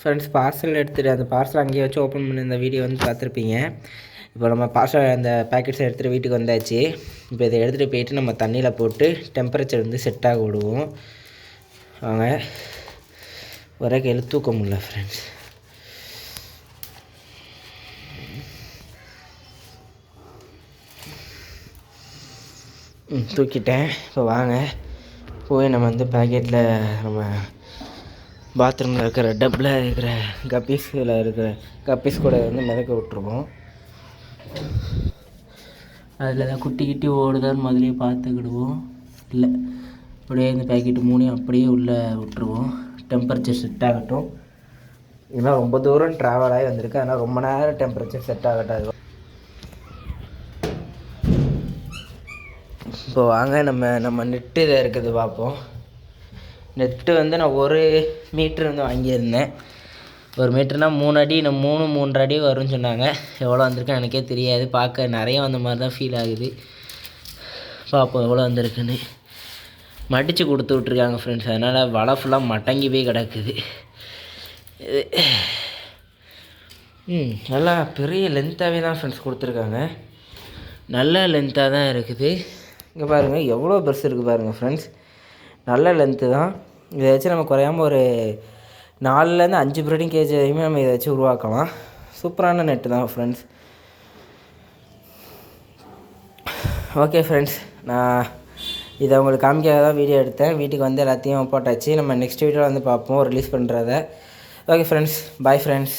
Friends parcel எடுத்துகிட்டு அந்த parcel அங்கேயே வச்சு ஓப்பன் பண்ணி இந்த வீடியோ வந்து பார்த்துருப்பீங்க. இப்போ நம்ம பார்சல் அந்த பேக்கெட்ஸை எடுத்துகிட்டு வீட்டுக்கு வந்தாச்சு. இப்போ இதை எடுத்துகிட்டு போயிட்டு நம்ம தண்ணியில் போட்டு டெம்பரேச்சர் வந்து செட் ஆக விடுவோம். வாங்க, ஒரே கையில் தூக்க முடியல ஃப்ரெண்ட்ஸ். தூக்கிட்டேன். இப்போ வாங்க போய் நம்ம வந்து பேக்கெட்டில் நம்ம பாத்ரூமில் இருக்கிற டப்பில் இருக்கிற கப்பீஸில் இருக்கிற கப்பீஸ் கூட வந்து மிதக்க விட்ருவோம். அதில் தான் குட்டி கிட்டி ஓடுதான்னு முதலே பார்த்துக்கிடுவோம். இல்லை, அப்படியே இந்த பேக்கெட்டு மூணையும் அப்படியே உள்ளே விட்டுருவோம். டெம்பரேச்சர் செட் ஆகட்டும். இதெல்லாம் ரொம்ப தூரம் ட்ராவல் ஆகி வந்திருக்கு, அதனால் ரொம்ப நேரம் டெம்பரேச்சர் செட் ஆகட்டும். இப்போ வாங்க நம்ம நெட்டு இதை இருக்குது பார்ப்போம். நெட்டு வந்து நான் 1 மீட்ரு வந்து வாங்கியிருந்தேன். 1 மீட்டர்னால் 3 அடி, நான் 3.5 அடி வரும்னு சொன்னாங்க. எவ்வளோ வந்திருக்குன்னு எனக்கே தெரியாது. பார்க்க நிறைய வந்த மாதிரி தான் ஃபீல் ஆகுது. பார்ப்போம் எவ்வளோ வந்திருக்குன்னு. மடித்து கொடுத்து விட்ருக்காங்க ஃப்ரெண்ட்ஸ், அதனால் வலை ஃபுல்லாக மடங்கி போய் கிடக்குது. நல்லா பெரிய லென்த்தாகவே தான் ஃப்ரெண்ட்ஸ் கொடுத்துருக்காங்க. நல்ல லென்த்தாக தான் இருக்குது. இங்கே பாருங்கள் எவ்வளோ பெருசு இருக்குது பாருங்கள் ஃப்ரெண்ட்ஸ். நல்ல லென்த்து தான். இதை வச்சு நம்ம குறையாமல் ஒரு 4லேருந்து 5 ப்ரீடிங் கேஜ் வரைக்குமே நம்ம இதை வச்சு உருவாக்கலாம். சூப்பரான நெட்டு தான் ஃப்ரெண்ட்ஸ். ஓகே ஃப்ரெண்ட்ஸ், நான் இதை உங்களுக்கு காமிக்காக தான் வீடியோ எடுத்தேன். வீட்டுக்கு வந்து எல்லாத்தையும் போட்டாச்சு. நம்ம நெக்ஸ்ட் வீடியோவில் வந்து பார்ப்போம் ரிலீஸ் பண்ணுறத. Okay friends, bye friends.